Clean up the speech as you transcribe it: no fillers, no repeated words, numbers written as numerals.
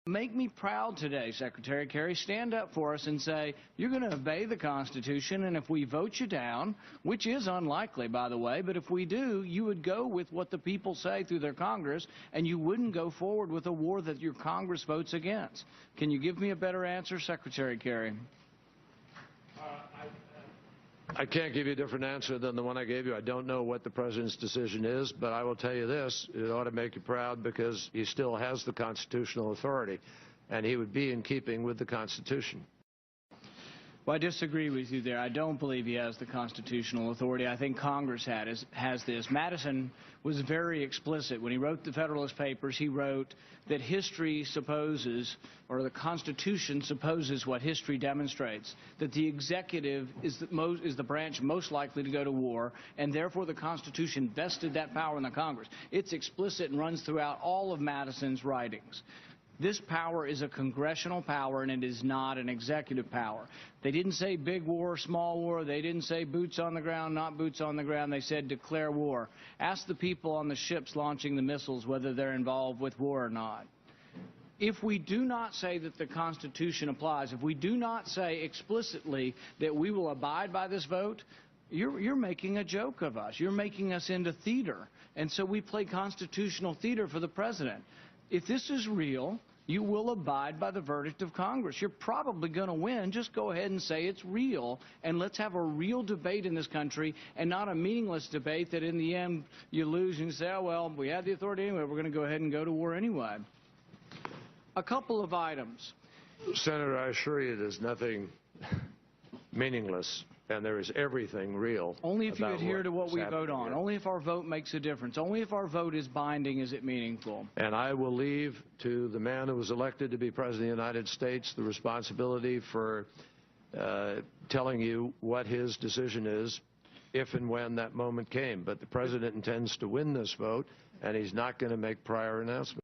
Make me proud today, Secretary Kerry. Stand up for us and say, you're going to obey the Constitution, and if we vote you down, which is unlikely, by the way, but if we do, you would go with what the people say through their Congress, and you wouldn't go forward with a war that your Congress votes against. Can you give me a better answer, Secretary Kerry? I can't give you a different answer than the one I gave you. I don't know what the President's decision is, but I will tell you this. It ought to make you proud because he still has the constitutional authority, and he would be in keeping with the Constitution. Well, I disagree with you there. I don't believe he has the constitutional authority. I think Congress has this. Madison was very explicit. When he wrote the Federalist Papers, he wrote that history supposes, or the Constitution supposes what history demonstrates, that the executive is the branch most likely to go to war, and therefore the Constitution vested that power in the Congress. It's explicit and runs throughout all of Madison's writings. This power is a congressional power, and it is not an executive power. They didn't say big war, small war. They didn't say boots on the ground, not boots on the ground. They said declare war. Ask the people on the ships launching the missiles whether they're involved with war or not. If we do not say that the Constitution applies, if we do not say explicitly that we will abide by this vote, you're making a joke of us. You're making us into theater. And so we play constitutional theater for the president. If this is real, you will abide by the verdict of Congress. You're probably going to win. Just go ahead and say it's real, and let's have a real debate in this country and not a meaningless debate that in the end you lose and you say, oh, well, we had the authority anyway. We're going to go ahead and go to war anyway. A couple of items. Senator, I assure you there's nothing meaningless, and there is everything real. Only if you adhere to what we vote on. Only if our vote makes a difference. Only if our vote is binding is it meaningful. And I will leave to the man who was elected to be President of the United States the responsibility for telling you what his decision is if and when that moment came. But the President intends to win this vote, and he's not going to make prior announcements.